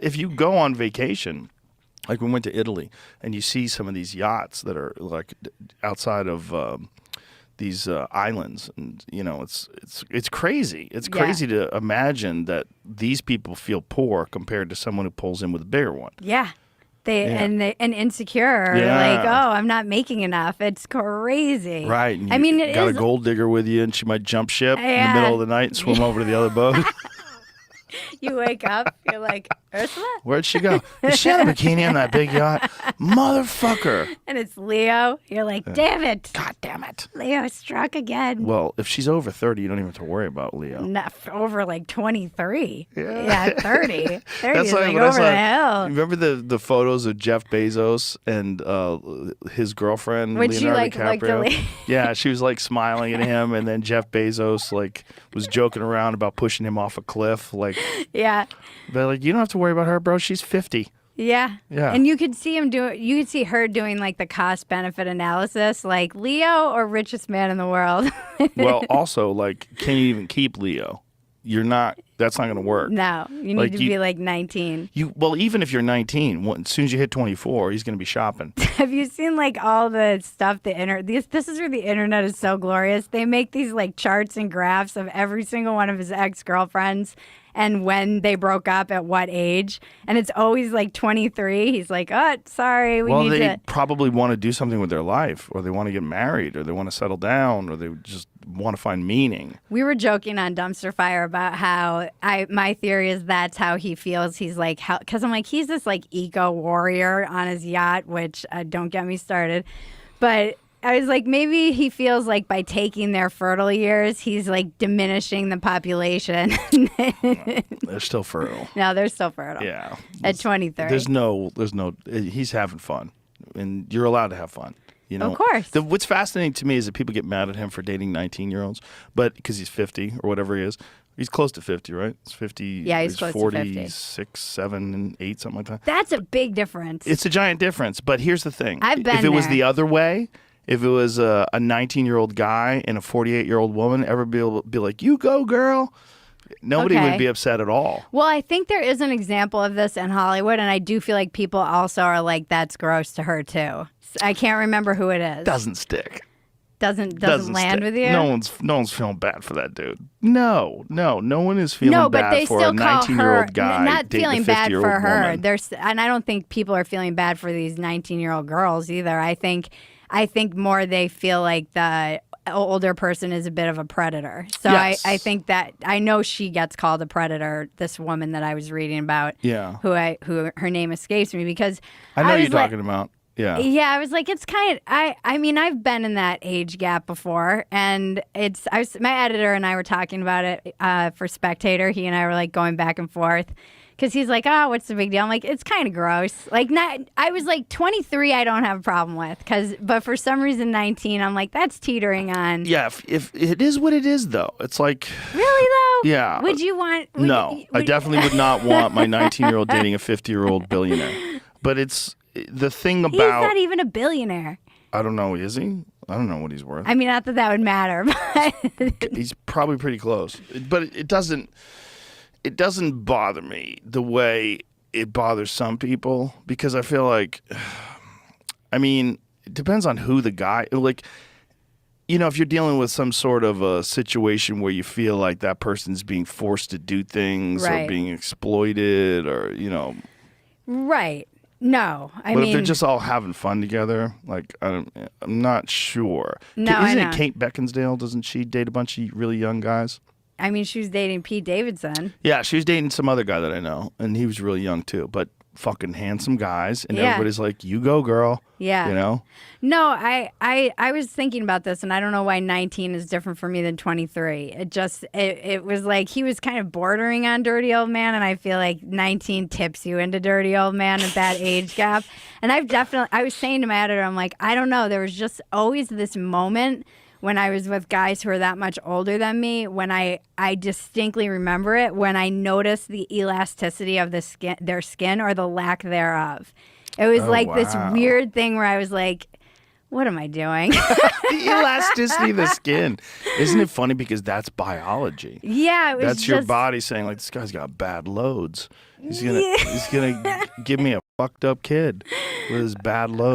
if you go on vacation, like we went to Italy, and you see some of these yachts that are like outside of these islands, and it's crazy. It's crazy to imagine that these people feel poor compared to someone who pulls in with a bigger one. Yeah. And insecure, like, oh, I'm not making enough. It's crazy. Right. And I mean, it got is a gold digger with you, and she might jump ship in the middle of the night and swim over to the other boat. You wake up, you're like, Ursula? Where'd she go? Is she on a bikini on that big yacht? Motherfucker. And it's Leo. You're like, damn it. God damn it. Leo struck again. Well, if she's over 30, you don't even have to worry about Leo. Not over like 23. Yeah, 30. 30 That's is like like what I over saw. the hill. Remember the photos of Jeff Bezos and his girlfriend, Would she Leonardo DiCaprio? the Yeah, she was like smiling at him, and then Jeff Bezos like was joking around about pushing him off a cliff. Like, Yeah. but like, you don't have to worry about her, bro. She's 50. Yeah. Yeah. And you could see you could see her doing like the cost benefit analysis, like Leo or richest man in the world. Well, also, like, can you even keep Leo? That's not going to work. No, you need to be like 19. Well, even if you're 19, as soon as you hit 24, he's going to be shopping. Have you seen like all the stuff this is where the internet is so glorious. They make these like charts and graphs of every single one of his ex-girlfriends and when they broke up at what age, and it's always like 23. He's like, oh, sorry, we need to. They probably want to do something with their life, or they want to get married, or they want to settle down, or they just want to find meaning. We were joking on Dumpster Fire about how my theory is that's how he feels. He's like, because I'm like, he's this like eco warrior on his yacht, which don't get me started, but I was like, maybe he feels like by taking their fertile years, he's like diminishing the population. They're still fertile. No, they're still fertile. Yeah. At 23. There's no, he's having fun, and you're allowed to have fun. You know? Of course. What's fascinating to me is that people get mad at him for dating 19-year-olds, but because he's 50 or whatever he is. He's close to 50, right? It's 50. Yeah, he's close to 50. 46, 7, and 8, something like that. That's a big difference. It's a giant difference, but here's the thing. I've been If it was there. the other way, if it was a 19-year-old guy and a 48-year-old woman, everybody would be like, you go, girl. Nobody would be upset at all. Well, I think there is an example of this in Hollywood, and I do feel like people also are like, that's gross to her, too. I can't remember who it is. Doesn't stick. Doesn't land stick. with you? No one's feeling bad for that dude. No one is feeling bad for a 19-year-old guy not dating feeling a bad 50-year-old for her. woman. And I don't think people are feeling bad for these 19-year-old girls either. I think more they feel like the older person is a bit of a predator. So yes. I think that I know she gets called a predator. This woman that I was reading about, who her name escapes me because I know you're talking about. Yeah. Yeah, I was like, it's kind of, I mean, I've been in that age gap before, and my editor and I were talking about it for Spectator. He and I were like going back and forth because he's like, oh, what's the big deal? I'm like, it's kind of gross. Like, I was like 23, I don't have a problem with, but for some reason 19, I'm like, that's teetering on. Yeah, if it is what it is, though. It's like. Really, though? Yeah. Would you want. I definitely would not want my 19-year-old dating a 50-year-old billionaire. But it's. The thing about... He's not even a billionaire. I don't know. Is he? I don't know what he's worth. I mean, not that that would matter, but... He's probably pretty close. But it doesn't bother me the way it bothers some people, because I feel like... I mean, it depends on who the guy... Like, you know, if you're dealing with some sort of a situation where you feel like that person's being forced to do things or being exploited or, you know... Right. No, I mean, if they're just all having fun together, like I'm not sure. No, Isn't it Kate Beckinsale? Doesn't she date a bunch of really young guys? I mean, she was dating Pete Davidson. Yeah, she was dating some other guy that I know, and he was really young too. But fucking handsome guys, and everybody's like, "You go, girl." Yeah, you know. No, I was thinking about this, and I don't know why 19 is different for me than 23. It was like he was kind of bordering on dirty old man, and I feel like 19 tips you into dirty old man at that age gap. And I was saying to my editor, I'm like, I don't know, there was just always this moment when I was with guys who are that much older than me, when I distinctly remember it, when I noticed the elasticity of their skin or the lack thereof. It was this weird thing where I was like, What am I doing? The elasticity of the skin. Isn't it funny because that's biology? Yeah, it was That's your just- body saying like, this guy's got bad loads. He's gonna give me a fucked up kid with his bad loads.